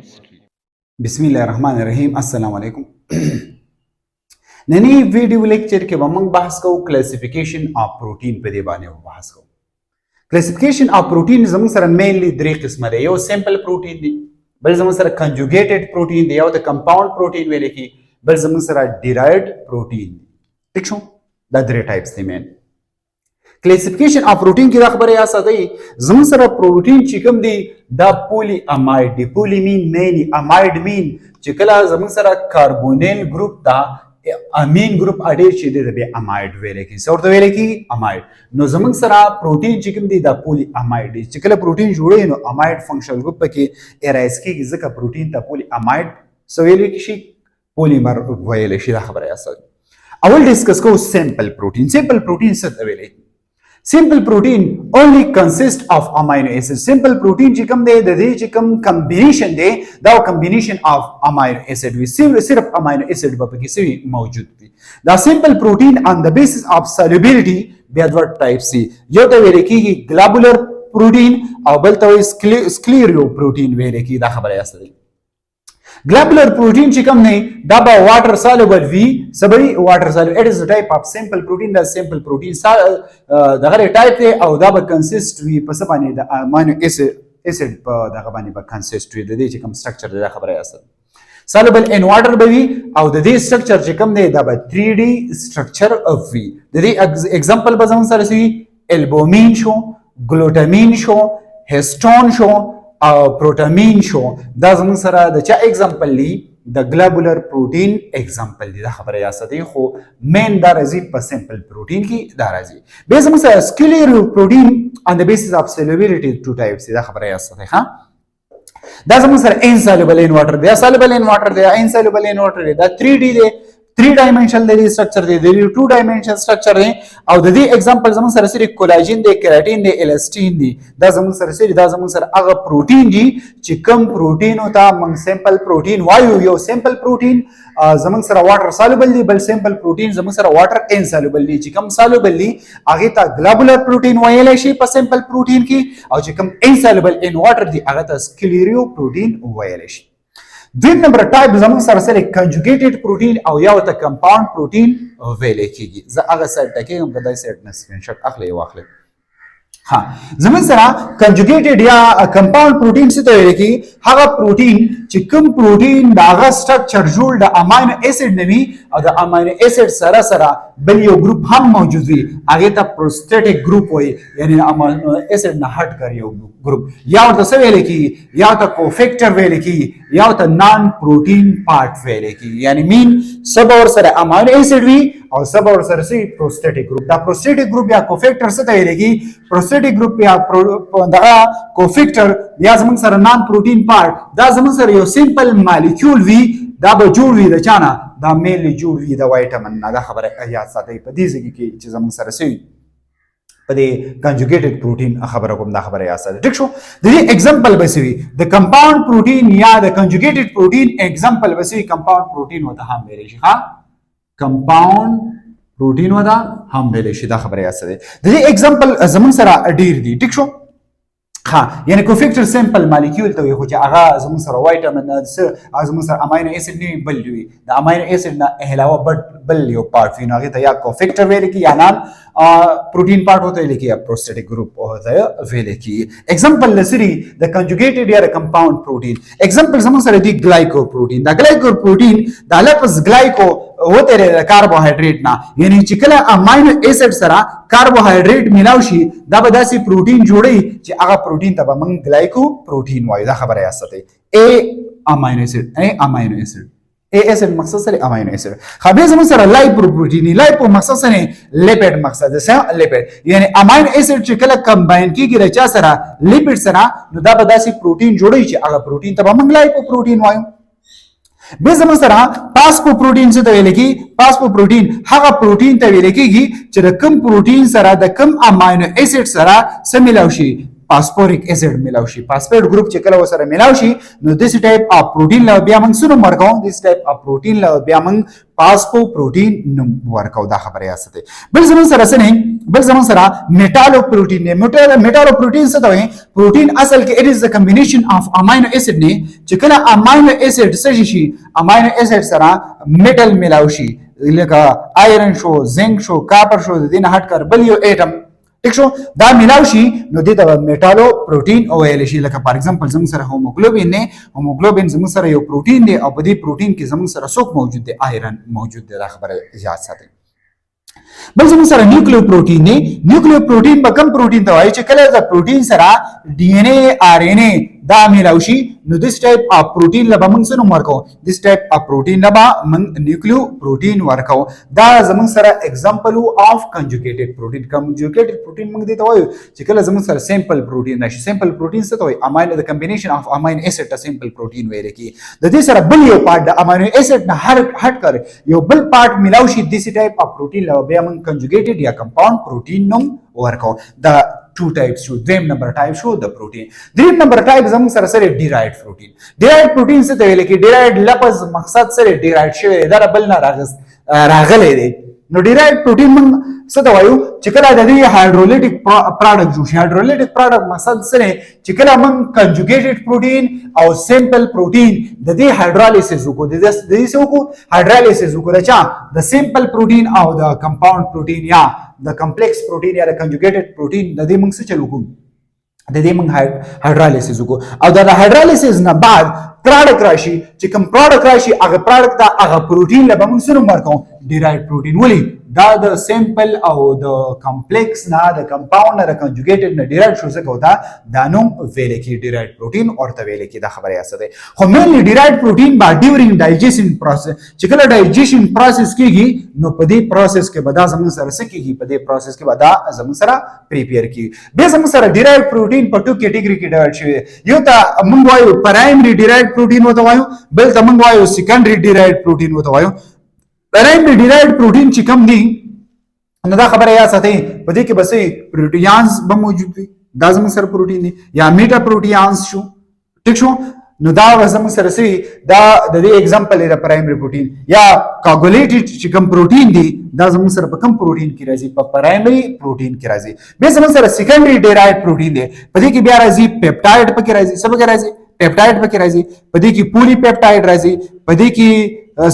बिस्मिल्लाहिर्रहमानिर्रहीम अस्सलाम वालेकुम। ननी वीडियो लेक्चर के बमंग बहस को क्लासिफिकेशन ऑफ प्रोटीन पे दे बाने बहस को क्लासिफिकेशन ऑफ प्रोटीन जम सर मेनली दरी किस्म दे यो सिंपल प्रोटीन दी बल जम सर कंजुगेटेड प्रोटीन दे यो तो कंपाउंड प्रोटीन वेले की बल जम सर डिराइव्ड प्रोटीन ठीक छो द दरी टाइप्स दी मेन क्लासिफिकेशन ऑफ प्रोटीन की खबर या सदी जम सर प्रोटीन चिकम दी द पोली अमाइड दी पोली मीन मेनी अमाइड मीन चिकला जम सर कार्बोनिल ग्रुप ता अमीन ग्रुप अडेर चीदे दबे अमाइड वेले की सौर वेले की अमाइड नो जमंग सरा प्रोटीन चिकम दी द पोली अमाइड चिकला प्रोटीन जुड़े नो अमाइड फंक्शनल ग्रुप के एराइस की जका प्रोटीन ता पोली अमाइड सवेले की शी पॉलीमर वेले शी खबर है सर अवल डिस्कस को सिंपल प्रोटीन से वेले simple protein only consists of amino acids simple protein चिकम दे दे चिकम combination दे दा combination of amino acid we सिर्फ amino acid बप की सभी मौजूद थी the simple protein on the basis of solubility बेअदवर टाइप सी यो तो वेले की globular protein और बल तो sclerio protein वेले की दा खबर है असली Globular protein चिकम नहीं दबा water soluble V Shabari water soluble it is a type of simple protein the simple protein दगरे type है और दबा consist V पसपानी द amino acid दगा बानी ब consist V दे चिकम structure दे खबर है असल soluble in water बवी और दे structure चिकम नहीं दबा 3D structure of V दे example बजाऊं सर सी albumin show glutamine show histone show protamine show दा जमन सरा द चा एग्जांपल ली द ग्लोबुलर प्रोटीन एग्जांपल ली दा खबर या सदी खो मेन दारजी पर सिंपल प्रोटीन की दारजी बेस जमन सरा scleroprotein on the basis of solubility two types दा खबर या सदी हां दा जमन सरा इनसॉल्युबल इन वाटर दे सॉल्युबल इन वाटर दे इनसॉल्युबल इन वाटर दे दा 3D दे 3 डायमेंशनल दे स्ट्रक्चर दे 2 डायमेंशनल स्ट्रक्चर दे और दे एग्जांपल जमन सर सिर्फ कोलेजन दे केराटिन दे इलास्टिन दे दा जमन सर सिर्फ दा जमन सर अगर प्रोटीन जी चिकम प्रोटीन होता मंग सिंपल प्रोटीन वायु यो सिंपल प्रोटीन जमन सर वाटर सॉल्युबल दी बल सिंपल प्रोटीन जमन सर वाटर इनसॉल्युबल दी चिकम सॉल्युबल दी आगे ता ग्लोबुलर प्रोटीन वायले शी पर सिंपल प्रोटीन की और चिकम इनसॉल्युबल इन वाटर दी आगे ता स्क्लेरियो प्रोटीन वायले शी दिन नंबर टाइप जमन सर से कंजुगेटेड प्रोटीन और या होता कंपाउंड प्रोटीन वेले कीगी ज अगर सेट टके हम बदाई सेट न स्क्रीनशॉट अखले वाखले हां जमन सरा कंजुगेटेड या कंपाउंड प्रोटीन से तो वेले की हागा प्रोटीन चिकम प्रोटीन दागा स्ट्रक्चर जुल द अमीनो एसिड नवी और द अमीनो एसिड सरा सरा बलियो ग्रुप हम मौजूद हुई आगे तक प्रोस्टेटिक ग्रुप हुई यानी अमीनो एसिड ना हट कर यो ग्रुप या तो सवेले की या तो कोफैक्टर वेले की या तो नॉन प्रोटीन पार्ट वेले की यानी मीन सब और सर अमीनो एसिड भी और सब और सर से प्रोस्टेटिक ग्रुप दा प्रोस्टेटिक ग्रुप या कोफैक्टर से वेले की प्रोस्टेटिक ग्रुप या दा कोफैक्टर या जमन सर नॉन प्रोटीन पार्ट दा जमन सर यो सिंपल मॉलिक्यूल भी दा बजूर भी द चाना दा मेनली जूर भी द विटामिन ना दा खबर है या साथे पदीज की चीज जमन सर से पदे कंजुगेटेड प्रोटीन खबर को दा खबर है यार ठीक छो द एग्जांपल बसवी द कंपाउंड प्रोटीन या द कंजुगेटेड प्रोटीन एग्जांपल बसवी कंपाउंड प्रोटीन होता हम मेरे हां कंपाउंड प्रोटीन होता हम मेरे दा खबर है यार द एग्जांपल जमन सरा अडीर दी ठीक छो हां यानी कोफैक्टर सिंपल मॉलिक्यूल तो हो जागा जमन सर विटामिन से जमन सर अमीनो एसिड नहीं बल हुई द अमीनो एसिड ना अलावा बल यो पार्ट फिर आगे तो या कोफैक्टर वेले की या नाम प्रोटीन पार्ट होता है लेकिन प्रोस्टेटिक ग्रुप होता है वेले की एग्जांपल लसरी द कंजुगेटेड या कंपाउंड प्रोटीन एग्जांपल जमन सर दी ग्लाइकोप्रोटीन द लपस ग्लाइको होते रहे कार्बोहाइड्रेट ना यानी चिकला अमीनो एसिड सरा कार्बोहाइड्रेट मिलावशी दा बदासी प्रोटीन जोड़ी जे आगा प्रोटीन तब मंग ग्लाइको प्रोटीन वाई दा खबर है असते ए अमीनो एसिड ए एसिड मकसद से अमीनो एसिड खबे जमन सर लाइपो मकसद से लिपिड मकसद से लिपिड यानी अमीनो एसिड चिकला कंबाइन की गिरचा सरा लिपिड सरा दा बदासी प्रोटीन जोड़ी जे आगा प्रोटीन तब मंग लाइपो प्रोटीन वाई बेजम सरा पासपो प्रोटीन से तवेले की पासपो प्रोटीन हागा प्रोटीन तवेले की च कम प्रोटीन सरा द कम अमीनो एसिड सरा से मिलावशी phosphoric acid मिलावशी phosphate group चकला वो सरा मिलावशी नो दिस टाइप ऑफ प्रोटीन ला ब्यामंग सुनो मरकाओ दिस टाइप ऑफ प्रोटीन ला ब्यामंग पासपो प्रोटीन नुम वर्काओ दा खबर है आसते बिल जमन सरा से नहीं بل زمون سره میټالو پروتین دی. میټالو پروتین څه ته وایي؟ پروتین اصل کې it is the combination of amino acid نه چې کله امینو اسید څه شي امینو اسید سره میټل ملاو شي لکه آیرن شو زنک شو کاپر شو د دې نه هټ کر بل یو اټم ٹھیک شو دا ملاو شي نو دې ته میټالو پروتین ویل شي. لکه فار ایگزامپل زموږ سره هوموګلوبین نه هوموګلوبین زموږ سره یو پروتین دی او په دې پروتین کې زموږ سره څوک موجود دی؟ آیرن موجود دی. دا خبره یاد ساتئ. بل زموږ سره نیوکلیو پروتین دی. نیوکلیو پروتین به کوم پروتین ته وایي چې کله د پروتین سره ډي ان اے آر ان اے دا ملاو شي نو this type of protein لبا موږ څه نوم ورکو؟ this type of protein لبا موږ نیوکلیو پروتین ورکو. دا زموږ سره example of conjugated protein. conjugated protein موږ دې ته وایو چې کله زموږ سره simple protein راشي. simple protein څه ته وایي؟ امینو the combination of amino acid ته simple protein ویل کی. د دې سره بل یو پارت د امینو اسید نه هټ کر یو بل پارت ملاو شي this type of protein لبا بیا موږ conjugated یا compound protein نوم ورکو. دا two types شو. دویم نمبر ټایپ شو د پروتین. دریم نمبر ټایپ زموږ سره ډیرایوډ پروتین. ډیرایوډ پروتین څه ته ویل کی؟ ډیرایوډ لفظ مقصد سره ډیرایوډ شوی دا بل نه راغلی دی. نو ډیرایوډ پروتین موږ څه ته وایو چې کله د دې هایدرولیټیک پروډکټ جوړ شي. هایدرولیټیک پروډکټ مقصد سره چې کله موږ کنجوګیټډ پروتین او سیمپل پروتین د دې هایدرالیسس وکړو د دې څه وکړو؟ هایدرالیسس وکړو د چا؟ د سیمپل پروتین او د کمپاوند پروتین یا د کمپلیکس پروتین یا د کنجوګیټډ پروتین د دې موږ څه چل وکړو؟ د دې موږ هایدرالیسس وکړو او د هایدرالیسس نه بعد پروډکټ راشي چې کوم پروډکټ راشي هغه پروډکټ ته هغه پروتین له به موږ څه نوم ورکوو؟ ډیرایوډ پروتین. ولې؟ دا د سیمپل او د کمپلیکس نه د کمپاوند نه د کنجوګیټډ نه ډیرایوډ شو څه کوو دا نوم ویل کی ډیرایوډ پروتین ورته ویل کی. دا خبره یاد ساتئ. خو مینلی ډیرایوډ پروتین با ډیورینګ ډایجیشن پروسس چې کله ډایجیشن پروسس کیږي نو په دې پروسس کې به دا زموږ سره څه کیږي؟ په دې پروسس کې به دا زموږ سره پریپیر کیږي. بیا زموږ سره ډیرایوډ پروتین په ټو کیټګری کې ډیوایډ شوی. یو ته موږ وایو پرایمري ډیرایوډ پروتین وته وایو بل ته موږ وایو سیکنډري ډیرایوډ پروتین وته وایو. پرایمري ډیرایوډ پروتین چې کوم دی نو دا خبره یاد ساتئ په دې کې بس پروټیانز به موجود وي. دا زموږ سره پروتین دی یا میټا پروټیانز شو. ټیک شو نو دا زموږ سره سوي دا د دې اگزامپل دی د پرایمري پروتین. یا کاګولیټډ چې کوم پروتین دی دا زموږ سره په کوم پروتین کې راځي؟ په پرایمري پروتین کې راځي. بیا زموږ سره سیکنډري ډیرایوډ پروتین دی په دې کې بیا راځي پیپټایډ پکې راځي. څه پکې راځي؟ پیپټایډ پکې راځي. په دې کې پولی پیپټایډ راځي. په دې کې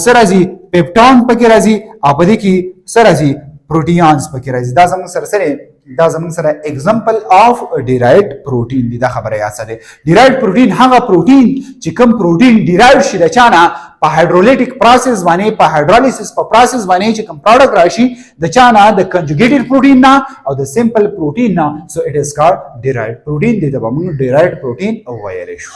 څه راځي؟ پیپټون پکې راځي او په دې کې څه راځي؟ پروټیانز پکې راځي. دا زموږ سره اگزامپل اف ډیرایوډ پروتین دی. دا خبره یاد ساتئ. ډیرایوډ پروتین هغه پروتین چې کوم پروتین ډیرایوډ شي د چا نه؟ په هایدرولیټیک پروسس باندې په هایدرالیسس په پروسس باندې چې کوم پروډکټ راشي د چا نه؟ د کنجوګیټډ پروتین نه او د سیمپل پروتین نه. سو اټ از کالډ ډیرایوډ پروتین دی. دا به موږ ډیرایوډ پروتین ویلی شو.